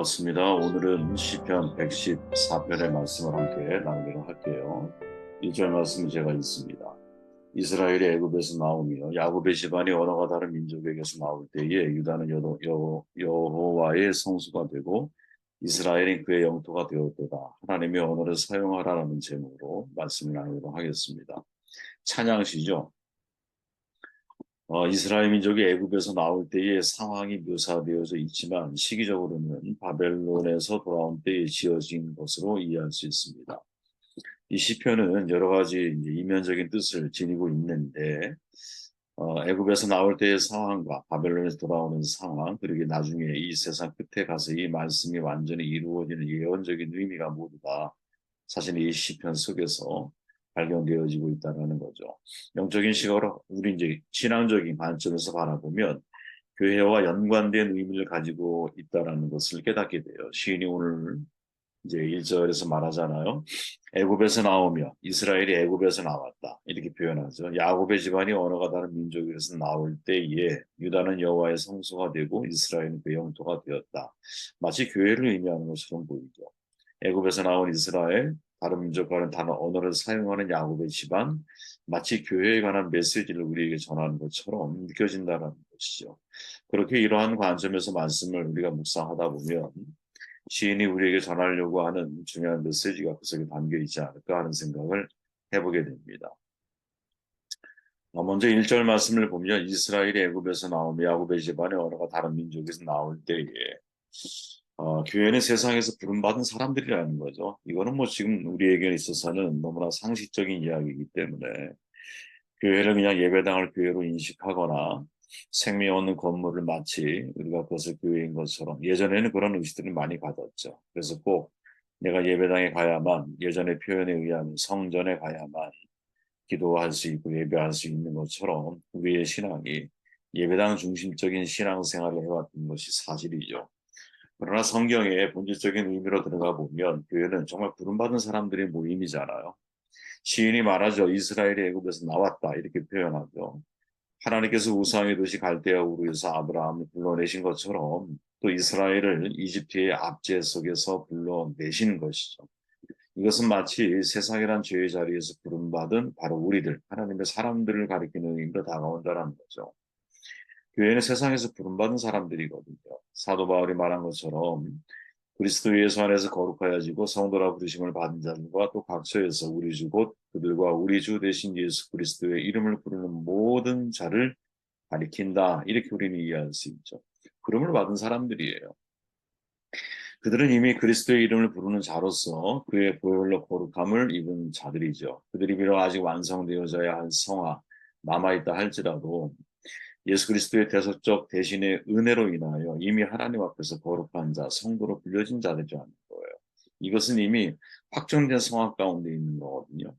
반갑습니다. 오늘은 시편 114편의 말씀을 함께 나누도록 할게요. 1절 말씀 제가 읽습니다. 이스라엘이 애굽에서 나오며 야곱의 집안이 언어가 다른 민족에게서 나올 때에 유다는 여호와의 성수가 되고 이스라엘이 그의 영토가 되었도다. 하나님의 언어를 사용하라는 제목으로 말씀을 나누도록 하겠습니다. 찬양시죠. 이스라엘 민족이 애굽에서 나올 때의 상황이 묘사되어져 있지만 시기적으로는 바벨론에서 돌아온 때에 지어진 것으로 이해할 수 있습니다. 이 시편은 여러 가지 이면적인 뜻을 지니고 있는데 애굽에서 나올 때의 상황과 바벨론에서 돌아오는 상황 그리고 나중에 이 세상 끝에 가서 이 말씀이 완전히 이루어지는 예언적인 의미가 모두 다 사실 이 시편 속에서 발견되어지고 있다는 거죠. 영적인 시각으로 우리 이제 신앙적인 관점에서 바라보면 교회와 연관된 의미를 가지고 있다라는 것을 깨닫게 돼요. 시인이 오늘 이제 1절에서 말하잖아요. 애굽에서 나오며 이스라엘이 애굽에서 나왔다. 이렇게 표현하죠. 야곱의 집안이 언어가 다른 민족에서 나올 때에 유다는 여호와의 성소가 되고 이스라엘은 그 영토가 되었다. 마치 교회를 의미하는 것처럼 보이죠. 애굽에서 나온 이스라엘, 다른 민족과는 다른 언어를 사용하는 야곱의 집안, 마치 교회에 관한 메시지를 우리에게 전하는 것처럼 느껴진다는 것이죠. 그렇게 이러한 관점에서 말씀을 우리가 묵상하다 보면 시인이 우리에게 전하려고 하는 중요한 메시지가 그 속에 담겨 있지 않을까 하는 생각을 해보게 됩니다. 먼저 1절 말씀을 보면 이스라엘이 애굽에서 나오며 야곱의 집안의 언어가 다른 민족에서 나올 때에 교회는 세상에서 부름받은 사람들이라는 거죠. 이거는 뭐 지금 우리에게 있어서는 너무나 상식적인 이야기이기 때문에 교회를 그냥 예배당을 교회로 인식하거나 생명 없는 건물을 마치 우리가 그것을 교회인 것처럼 예전에는 그런 의식들을 많이 가졌죠. 그래서 꼭 내가 예배당에 가야만 예전의 표현에 의하면 성전에 가야만 기도할 수 있고 예배할 수 있는 것처럼 우리의 신앙이 예배당 중심적인 신앙생활을 해왔던 것이 사실이죠. 그러나 성경의 본질적인 의미로 들어가 보면 교회는 정말 부름받은 사람들의 모임이잖아요. 시인이 말하죠. 이스라엘이 애굽에서 나왔다 이렇게 표현하죠. 하나님께서 우상의 도시 갈대아 우르에서 아브라함을 불러내신 것처럼 또 이스라엘을 이집트의 압제 속에서 불러내시는 것이죠. 이것은 마치 세상이란 죄의 자리에서 부름받은 바로 우리들, 하나님의 사람들을 가리키는 의미로 다가온다는 거죠. 교회는 세상에서 부름받은 사람들이거든요. 사도 바울이 말한 것처럼 그리스도 예수 안에서 거룩하여지고 성도라 부르심을 받은 자들과 또 각처에서 우리 주 곧 그들과 우리 주 대신 예수 그리스도의 이름을 부르는 모든 자를 가리킨다. 이렇게 우리는 이해할 수 있죠. 부름을 받은 사람들이에요. 그들은 이미 그리스도의 이름을 부르는 자로서 그의 보혈로 거룩함을 입은 자들이죠. 그들이 비록 아직 완성되어져야 할 성화 남아있다 할지라도 예수 그리스도의 대속적 대신의 은혜로 인하여 이미 하나님 앞에서 거룩한 자, 성도로 불려진 자들이라는 거예요. 이것은 이미 확정된 성화 가운데 있는 거거든요.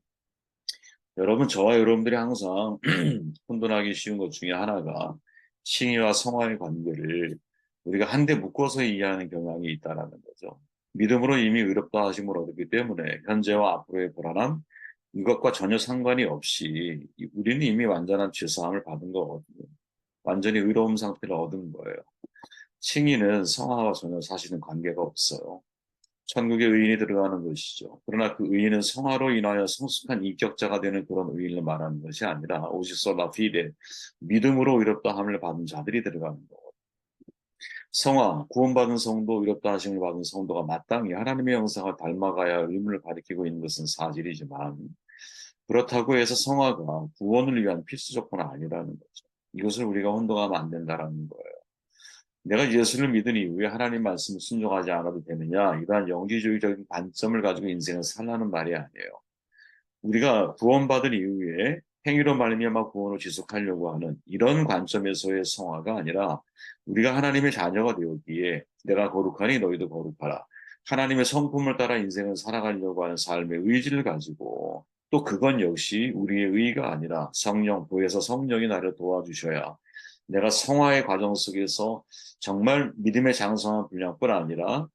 여러분, 저와 여러분들이 항상 혼돈하기 쉬운 것 중에 하나가 칭의와 성화의 관계를 우리가 한데 묶어서 이해하는 경향이 있다는 거죠. 믿음으로 이미 의롭다 하심을 얻었기 때문에 현재와 앞으로의 불안함, 이것과 전혀 상관이 없이 우리는 이미 완전한 죄사함을 받은 거거든요. 완전히 의로움 상태를 얻은 거예요. 칭의는 성화와 전혀 사실은 관계가 없어요. 천국에 의인이 들어가는 것이죠. 그러나 그 의인은 성화로 인하여 성숙한 인격자가 되는 그런 의인을 말하는 것이 아니라 오직 솔라 피데 믿음으로 의롭다 함을 받은 자들이 들어가는 거예요. 성화, 구원받은 성도, 의롭다 하심을 받은 성도가 마땅히 하나님의 형상을 닮아가야 할 의무를 가리키고 있는 것은 사실이지만 그렇다고 해서 성화가 구원을 위한 필수 조건은 아니라는 거죠. 이것을 우리가 혼동하면 안 된다는 거예요. 내가 예수를 믿은 이후에 하나님 말씀을 순종하지 않아도 되느냐? 이러한 영지주의적인 관점을 가지고 인생을 살라는 말이 아니에요. 우리가 구원받은 이후에 행위로 말미암아 구원을 지속하려고 하는 이런 관점에서의 성화가 아니라 우리가 하나님의 자녀가 되었기에 내가 거룩하니 너희도 거룩하라. 하나님의 성품을 따라 인생을 살아가려고 하는 삶의 의지를 가지고 또 그건 역시 우리의 의가 아니라 성령, 보혜사 성령이 나를 도와주셔야 내가 성화의 과정 속에서 정말 믿음의 장성한 분량뿐 아니라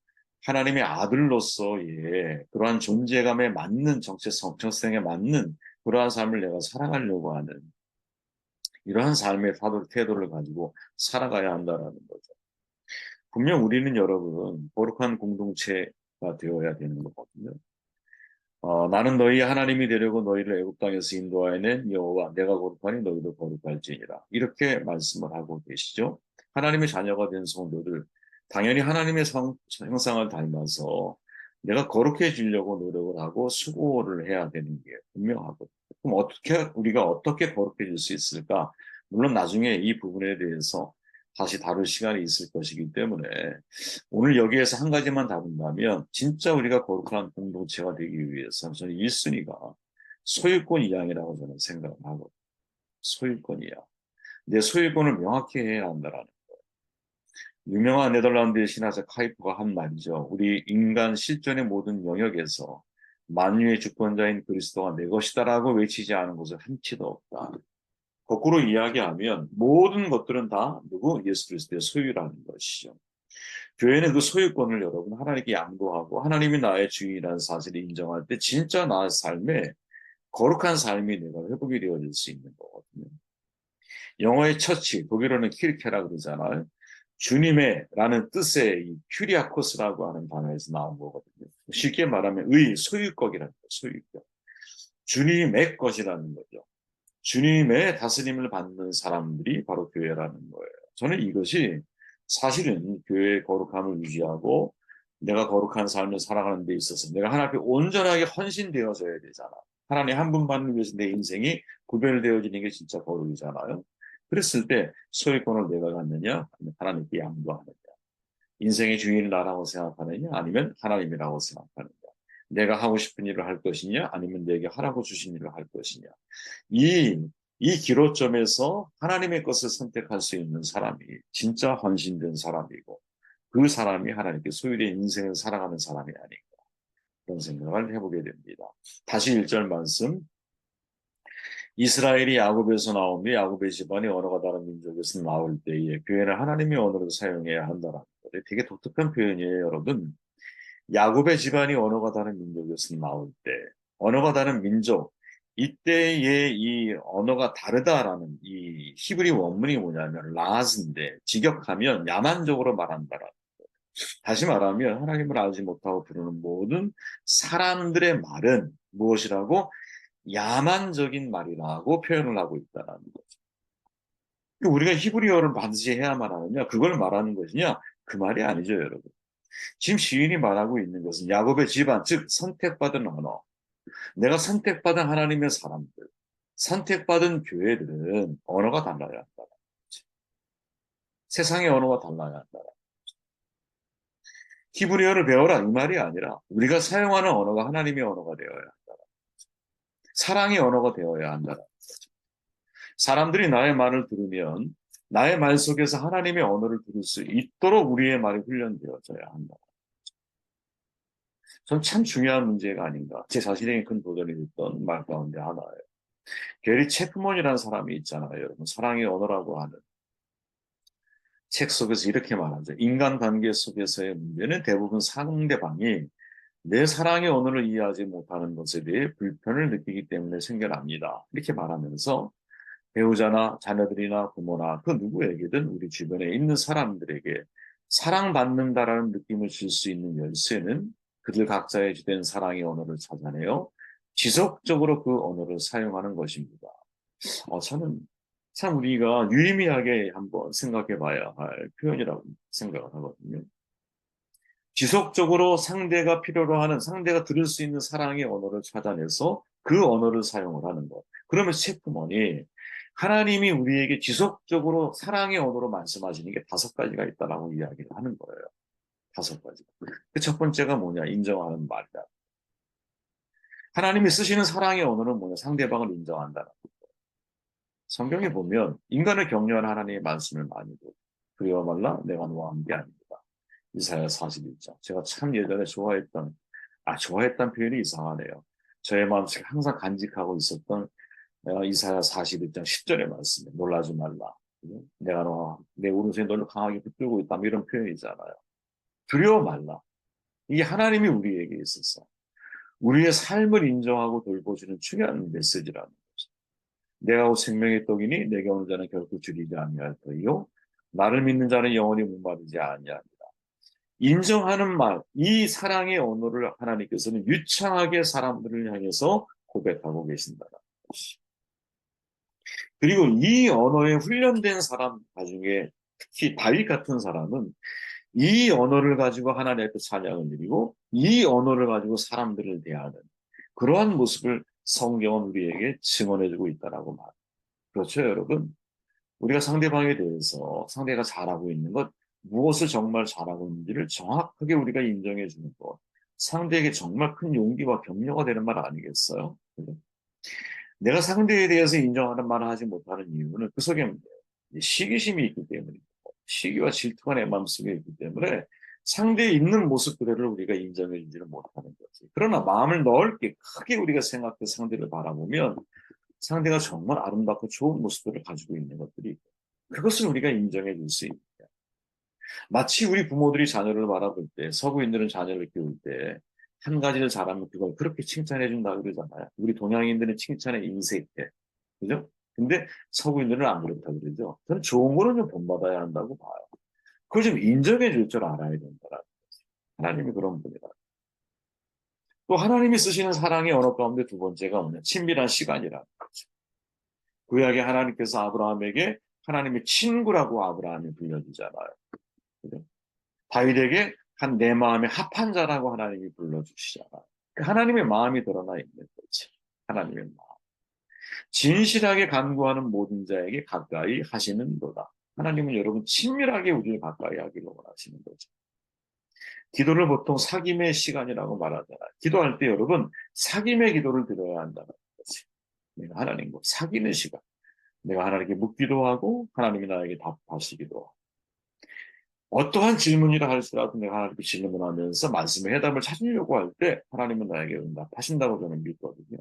하나님의 아들로서의 그러한 존재감에 맞는 정체성에 맞는 그러한 삶을 내가 살아가려고 하는 이러한 삶의 태도를 가지고 살아가야 한다는 거죠. 분명 우리는 여러분 거룩한 공동체가 되어야 되는 거거든요. 나는 너희 하나님이 되려고 너희를 애굽 땅에서 인도하여낸 여호와 내가 거룩하니 너희도 거룩할지니라. 이렇게 말씀을 하고 계시죠. 하나님의 자녀가 된 성도들 당연히 하나님의 형상을 닮아서 내가 거룩해지려고 노력을 하고 수고를 해야 되는 게 분명하거든요. 그럼 우리가 어떻게 거룩해질 수 있을까? 물론 나중에 이 부분에 대해서 다시 다룰 시간이 있을 것이기 때문에 오늘 여기에서 한 가지만 다룬다면 진짜 우리가 거룩한 공동체가 되기 위해서 저는 1순위가 소유권 이양이라고 저는 생각을 하고 소유권 이양. 내 소유권을 명확히 해야 한다라는 유명한 네덜란드의 신화자 카이프가 한 말이죠. 우리 인간 실존의 모든 영역에서 만유의 주권자인 그리스도가 내 것이다라고 외치지 않은 곳은 한치도 없다. 거꾸로 이야기하면 모든 것들은 다 누구? 예수 그리스도의 소유라는 것이죠. 교회는 그 소유권을 여러분 하나님께 양도하고 하나님이 나의 주인이라는 사실을 인정할 때 진짜 나의 삶에 거룩한 삶이 내가 회복이 되어질 수 있는 거거든요. 영어의 처치, 독일어는 킬케라 그러잖아요. 주님의 라는 뜻의 이 큐리아코스라고 하는 단어에서 나온 거거든요. 쉽게 말하면 소유격이라는 거예요. 소유격. 주님의 것이라는 거죠. 주님의 다스림을 받는 사람들이 바로 교회라는 거예요. 저는 이것이 사실은 교회의 거룩함을 유지하고 내가 거룩한 삶을 살아가는 데 있어서 내가 하나님 앞에 온전하게 헌신되어져야 되잖아. 하나님 한 분만을 위해서 내 인생이 구별되어지는 게 진짜 거룩이잖아요. 그랬을 때 소유권을 내가 갖느냐, 아니면 하나님께 양도하느냐. 인생의 주인을 나라고 생각하느냐, 아니면 하나님이라고 생각하느냐. 내가 하고 싶은 일을 할 것이냐, 아니면 내게 하라고 주신 일을 할 것이냐. 이 기로점에서 하나님의 것을 선택할 수 있는 사람이 진짜 헌신된 사람이고 그 사람이 하나님께 소유된 인생을 살아가는 사람이 아닌가 그런 생각을 해보게 됩니다. 다시 1절 말씀 이스라엘이 야곱에서 나오며 야곱의 집안이 언어가 다른 민족에서 나올 때에 교회는 하나님의 언어를 사용해야 한다는 거예요. 되게 독특한 표현이에요, 여러분. 야곱의 집안이 언어가 다른 민족에서 나올 때 언어가 다른 민족 이때의 이 언어가 다르다라는 이 히브리 원문이 뭐냐면 라즈인데 직역하면 야만적으로 말한다라는 거예요. 다시 말하면 하나님을 알지 못하고 부르는 모든 사람들의 말은 무엇이라고 야만적인 말이라고 표현을 하고 있다는 거죠. 우리가 히브리어를 반드시 해야만 하느냐 그걸 말하는 것이냐 그 말이 아니죠 여러분. 지금 시인이 말하고 있는 것은 야곱의 집안, 즉 선택받은 언어. 내가 선택받은 하나님의 사람들, 선택받은 교회들은 언어가 달라야 한다. 세상의 언어가 달라야 한다. 히브리어를 배워라 이 말이 아니라 우리가 사용하는 언어가 하나님의 언어가 되어야 한다. 사랑의 언어가 되어야 한다. 사람들이 나의 말을 들으면 나의 말 속에서 하나님의 언어를 들을 수 있도록 우리의 말이 훈련되어져야 한다. 전 참 중요한 문제가 아닌가. 제 자신에게 큰 도전이 됐던 말 가운데 하나예요. 게리 체프먼이라는 사람이 있잖아요. 여러분 사랑의 언어라고 하는 책 속에서 이렇게 말하죠. 인간관계 속에서의 문제는 대부분 상대방이 내 사랑의 언어를 이해하지 못하는 것에 대해 불편을 느끼기 때문에 생겨납니다. 이렇게 말하면서 배우자나 자녀들이나 부모나 그 누구에게든 우리 주변에 있는 사람들에게 사랑받는다라는 느낌을 줄 수 있는 열쇠는 그들 각자의 주된 사랑의 언어를 찾아내어 지속적으로 그 언어를 사용하는 것입니다. 저는 참 우리가 유의미하게 한번 생각해 봐야 할 표현이라고 생각을 하거든요. 지속적으로 상대가 필요로 하는 상대가 들을 수 있는 사랑의 언어를 찾아내서 그 언어를 사용을 하는 것. 그러면 체프먼이 하나님이 우리에게 지속적으로 사랑의 언어로 말씀하시는 게 5가지가 있다라고 이야기를 하는 거예요. 5가지. 그 첫 번째가 뭐냐? 인정하는 말이다. 하나님이 쓰시는 사랑의 언어는 뭐냐? 상대방을 인정한다는 거. 성경에 보면 인간을 격려하는 하나님의 말씀을 많이 보 그리워 말라 내가 너와 함께 아닙니다. 이사야 41장. 제가 참 예전에 좋아했던 표현이 이상하네요. 저의 마음속에 항상 간직하고 있었던 이사야 41장 10절의 말씀에 놀라지 말라. 내가 내 오른손에 너를 강하게 붙들고 있다. 이런 표현이잖아요. 두려워 말라. 이게 하나님이 우리에게 있어서 우리의 삶을 인정하고 돌보시는 중요한 메시지라는 거죠. 내가 곧 생명의 떡이니 내게 오는 자는 결코 줄이지 아니할 터이요 나를 믿는 자는 영원히 목마르지 아니하리라. 인정하는 말, 이 사랑의 언어를 하나님께서는 유창하게 사람들을 향해서 고백하고 계신다는 것이. 그리고 이 언어에 훈련된 사람 나중에 특히 다윗 같은 사람은 이 언어를 가지고 하나님 앞에 찬양을 드리고 이 언어를 가지고 사람들을 대하는 그러한 모습을 성경은 우리에게 증언해주고 있다라고 말합니다. 그렇죠, 여러분? 우리가 상대방에 대해서 상대가 잘하고 있는 것, 무엇을 정말 잘하고 있는지를 정확하게 우리가 인정해 주는 것, 상대에게 정말 큰 용기와 격려가 되는 말 아니겠어요? 내가 상대에 대해서 인정하는 말을 하지 못하는 이유는 그 속에 시기심이 있기 때문입니다. 시기와 질투가 내 마음속에 있기 때문에 상대에 있는 모습 그대로를 우리가 인정해 주지를 못하는 거지. 그러나 마음을 넓게 크게 우리가 생각해 상대를 바라보면 상대가 정말 아름답고 좋은 모습들을 가지고 있는 것들이 있고 그것을 우리가 인정해 줄 수 있다. 마치 우리 부모들이 자녀를 바라볼 때 서구인들은 자녀를 키울 때 한 가지를 잘하면 그걸 그렇게 칭찬해 준다 그러잖아요. 우리 동양인들은 칭찬에 인색해. 그죠? 근데 서구인들은 안 그렇다 그러죠. 저는 좋은 거는 좀 본받아야 한다고 봐요. 그걸 좀 인정해 줄 줄 알아야 된다라는 거지. 하나님이 그런 분이다. 또 하나님이 쓰시는 사랑의 언어 가운데 두 번째가 뭐냐? 친밀한 시간이라는 거죠. 구약의 하나님께서 아브라함에게 하나님의 친구라고 아브라함이 불려주잖아요. 그죠? 다윗에게 한 내 마음에 합한 자라고 하나님이 불러주시잖아요. 그 하나님의 마음이 드러나 있는 거지. 하나님의 마음. 진실하게 간구하는 모든 자에게 가까이 하시는도다. 하나님은 여러분 친밀하게 우리를 가까이 하기를 원하시는 거죠. 기도를 보통 사귐의 시간이라고 말하잖아요. 기도할 때 여러분 사귐의 기도를 드려야 한다는 거지. 내가 하나님과 사귀는 시간. 내가 하나님께 묻기도 하고 하나님이 나에게 답하시기도 하고. 어떠한 질문이라 할지라도 내가 하나님께 질문하면서 말씀의 해답을 찾으려고 할 때 하나님은 나에게 응답하신다고 저는 믿거든요.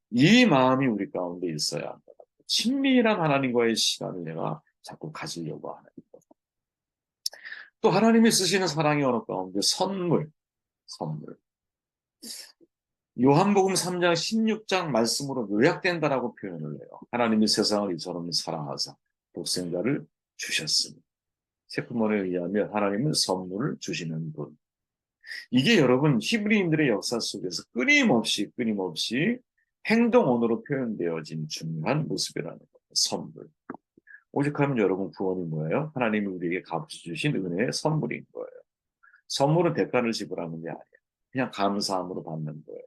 이 마음이 우리 가운데 있어야 한다. 친밀한 하나님과의 시간을 내가 자꾸 가지려고 하는 것. 또 하나님이 쓰시는 사랑의 언어 가운데 선물. 요한복음 3장 16장 말씀으로 요약된다라고 표현을 해요. 하나님이 세상을 이처럼 사랑하사 독생자를 주셨습니다. 세품원에 의하면 하나님은 선물을 주시는 분. 이게 여러분 히브리인들의 역사 속에서 끊임없이 행동 언어로 표현되어진 중요한 모습이라는 거예요. 선물. 오직하면 여러분 구원이 뭐예요? 하나님이 우리에게 값없이 주신 은혜의 선물인 거예요. 선물은 대가를 지불하는 게 아니에요. 그냥 감사함으로 받는 거예요.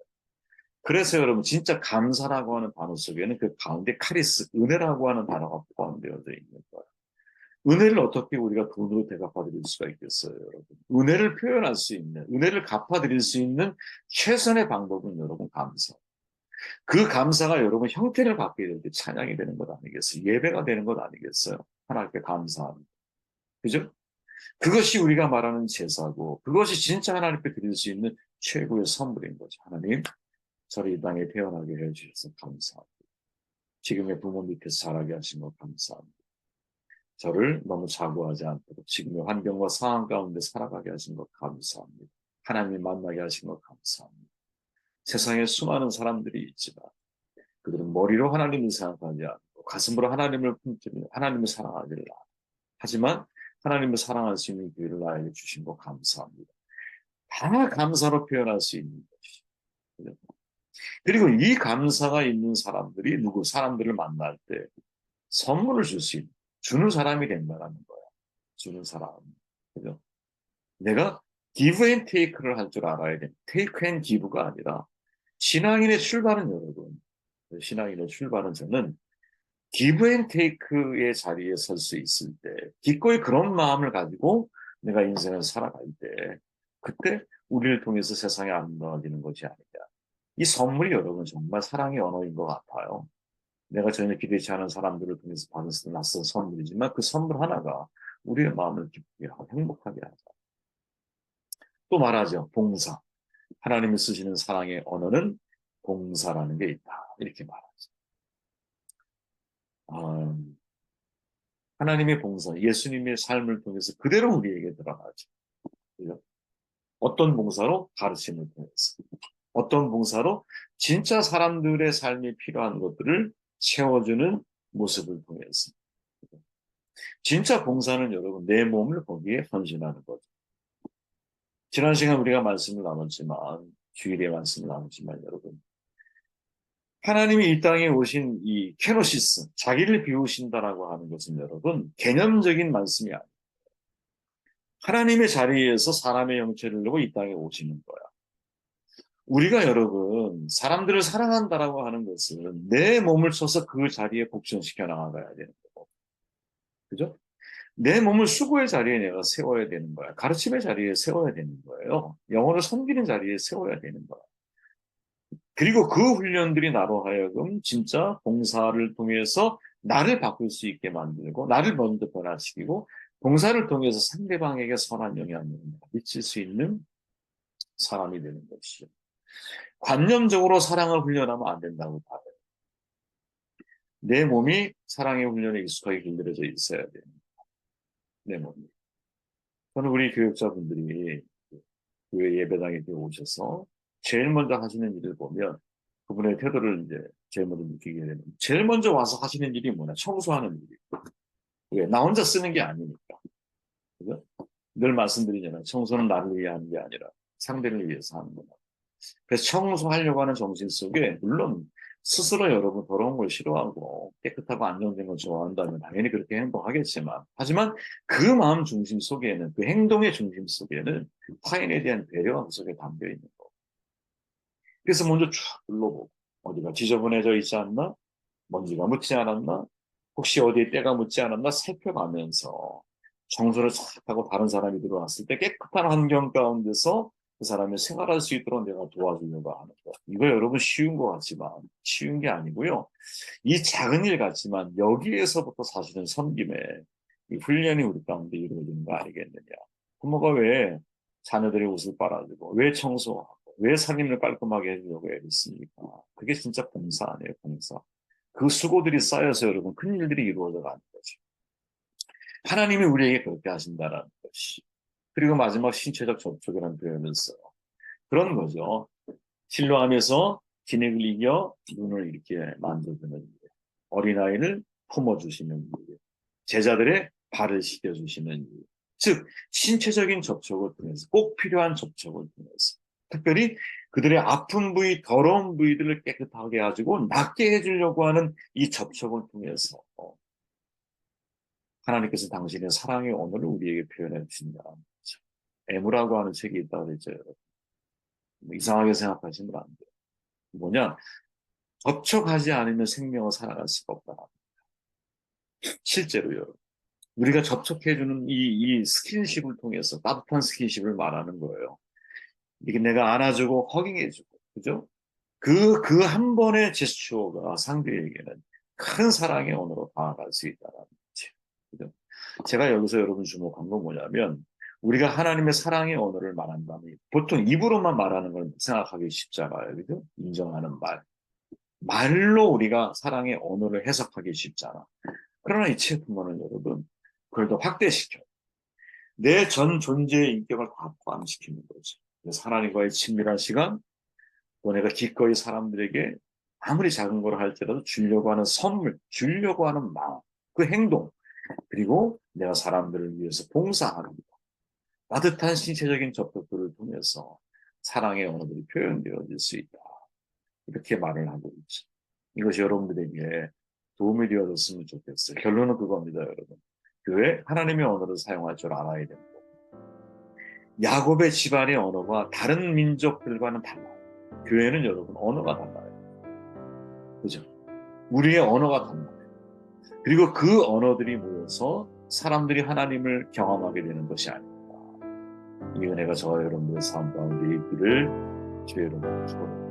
그래서 여러분 진짜 감사라고 하는 단어 속에는 그 가운데 카리스, 은혜라고 하는 단어가 포함되어져 있는 거예요. 은혜를 어떻게 우리가 돈으로 대갚아드릴 수가 있겠어요, 여러분? 은혜를 표현할 수 있는, 은혜를 갚아드릴 수 있는 최선의 방법은 여러분 감사. 그 감사가 여러분 형태를 갖게 될 때 찬양이 되는 것 아니겠어요? 예배가 되는 것 아니겠어요? 하나님께 감사합니다. 그죠? 그것이 우리가 말하는 제사고, 그것이 진짜 하나님께 드릴 수 있는 최고의 선물인 거죠. 하나님, 저를 이 땅에 태어나게 해주셔서 감사합니다. 지금의 부모 밑에서 자라게 하신 것 감사합니다. 저를 너무 자고하지 않도록 지금의 환경과 상황 가운데 살아가게 하신 것 감사합니다. 하나님 만나게 하신 것 감사합니다. 세상에 수많은 사람들이 있지만 그들은 머리로 하나님을 생각하지 않고 가슴으로 하나님을 품기를 하나님을 사랑하기를 하지만 하나님을 사랑할 수 있는 기회를 나에게 주신 것 감사합니다. 다 감사로 표현할 수 있는 것이죠. 그리고 이 감사가 있는 사람들이 사람들을 만날 때 선물을 줄 수 있는 주는 사람이 된다는 거야. 주는 사람. 그죠? 내가 give and take를 할 줄 알아야 돼. take and give가 아니라 신앙인의 출발은 여러분. 신앙인의 출발은 저는 give and take의 자리에 설 수 있을 때 기꺼이 그런 마음을 가지고 내가 인생을 살아갈 때 그때 우리를 통해서 세상이 아름다워지는 것이 아니냐. 이 선물이 여러분 정말 사랑의 언어인 것 같아요. 내가 전혀 기대치 않은 사람들을 통해서 받은 낯선 선물이지만 그 선물 하나가 우리의 마음을 기쁘게 하고 행복하게 하자. 또 말하죠. 봉사. 하나님이 쓰시는 사랑의 언어는 봉사라는 게 있다. 이렇게 말하죠. 하나님의 봉사, 예수님의 삶을 통해서 그대로 우리에게 드러나죠. 그죠? 어떤 봉사로? 가르침을 통해서. 어떤 봉사로? 진짜 사람들의 삶이 필요한 것들을 채워주는 모습을 통해서. 진짜 봉사는 여러분 내 몸을 거기에 헌신하는 거죠. 지난 시간 우리가 말씀을 나눴지만, 주일에 말씀을 나눴지만, 여러분, 하나님이 이 땅에 오신 이 케노시스, 자기를 비우신다라고 하는 것은 여러분, 개념적인 말씀이 아니에요. 하나님의 자리에서 사람의 형체를 내고 이 땅에 오시는 거야. 우리가 여러분, 사람들을 사랑한다라고 하는 것은 내 몸을 써서 그 자리에 복전시켜 나가야 되는 거고. 그죠? 내 몸을 수고의 자리에 내가 세워야 되는 거야. 가르침의 자리에 세워야 되는 거예요. 영혼을 섬기는 자리에 세워야 되는 거야. 그리고 그 훈련들이 나로 하여금 진짜 봉사를 통해서 나를 바꿀 수 있게 만들고, 나를 먼저 변화시키고, 봉사를 통해서 상대방에게 선한 영향력을 미칠 수 있는 사람이 되는 것이죠. 관념적으로 사랑을 훈련하면 안 된다고 봐요. 내 몸이 사랑의 훈련에 익숙하게 길들여져 있어야 돼요. 내 몸이. 저는 우리 교육자분들이 교회 예배당에 오셔서 제일 먼저 하시는 일을 보면 그분의 태도를 이제 제일 먼저 느끼게 되는. 제일 먼저 와서 하시는 일이 뭐냐? 청소하는 일이에요. 왜? 나 혼자 쓰는 게 아니니까. 그죠? 늘 말씀드리잖아요. 청소는 나를 위해 하는 게 아니라 상대를 위해서 하는 거다. 그래서 청소하려고 하는 정신 속에 물론 스스로 여러분 더러운 걸 싫어하고 깨끗하고 안정된 걸 좋아한다면 당연히 그렇게 행동하겠지만 하지만 그 마음 중심 속에는 그 행동의 중심 속에는 타인에 대한 배려가 그 속에 담겨 있는 거. 그래서 먼저 쭉 둘러보고 어디가 지저분해져 있지 않나? 먼지가 묻지 않았나? 혹시 어디에 때가 묻지 않았나? 살펴가면서 청소를 싹 하고 다른 사람이 들어왔을 때 깨끗한 환경 가운데서 그 사람이 생활할 수 있도록 내가 도와주려고 하는 거. 이거 여러분 쉬운 것 같지만 쉬운 게 아니고요. 이 작은 일 같지만 여기에서부터 사실은 섬김의 이 훈련이 우리 가운데 이루어지는 거 아니겠느냐. 부모가 왜 자녀들의 옷을 빨아주고 왜 청소하고 왜 살림을 깔끔하게 해주려고 애쓰니까 그게 진짜 봉사 아니에요, 봉사. 그 수고들이 쌓여서 여러분 큰 일들이 이루어져 가는 거죠. 하나님이 우리에게 그렇게 하신다는 것이. 그리고 마지막 신체적 접촉이라는 표현을 써요. 그런 거죠. 신뢰하면서 진액을 이겨 눈을 이렇게 만져주는 일. 어린아이를 품어주시는 일. 제자들의 발을 씻겨주시는 일. 즉 신체적인 접촉을 통해서 꼭 필요한 접촉을 통해서 특별히 그들의 아픈 부위, 더러운 부위들을 깨끗하게 해주고 낫게 해주려고 하는 이 접촉을 통해서 하나님께서 당신의 사랑의 언어를 우리에게 표현해 주신다는 거죠. 애무라고 하는 책이 있다고 그랬죠. 이상하게 생각하시면 안 돼요. 뭐냐? 접촉하지 않으면 생명을 살아갈 수가 없다. 실제로요. 우리가 접촉해주는 이 스킨십을 통해서 따뜻한 스킨십을 말하는 거예요. 이게 내가 안아주고 허깅해주고, 그죠? 그 한 번의 제스처가 상대에게는 큰 사랑의 언어로 다가갈 수 있다는 거죠. 그죠? 제가 여기서 여러분 주목한 건 뭐냐면, 우리가 하나님의 사랑의 언어를 말한다면, 보통 입으로만 말하는 걸 생각하기 쉽잖아요. 그죠? 인정하는 말. 말로 우리가 사랑의 언어를 해석하기 쉽잖아. 그러나 이 책은요, 여러분, 그걸 더 확대시켜. 내 전 존재의 인격을 다 포함시키는 거죠. 그래서 하나님과의 친밀한 시간, 또 내가 기꺼이 사람들에게 아무리 작은 걸 할지라도 주려고 하는 선물, 주려고 하는 마음, 그 행동, 그리고 내가 사람들을 위해서 봉사하는 것, 따뜻한 신체적인 접촉들을 통해서 사랑의 언어들이 표현되어질 수 있다. 이렇게 말을 하고 있죠. 이것이 여러분들에게 도움이 되어졌으면 좋겠어요. 결론은 그겁니다, 여러분. 교회 하나님의 언어를 사용할 줄 알아야 됩니다. 야곱의 집안의 언어가 다른 민족들과는 달라요. 교회는 여러분 언어가 달라요. 그죠? 우리의 언어가 달라요. 그리고 그 언어들이 모여서 사람들이 하나님을 경험하게 되는 것이 아닙니다. 이 은혜가 저와 여러분들의 삶 가운데 있기를 주의 이름으로 축원합니다.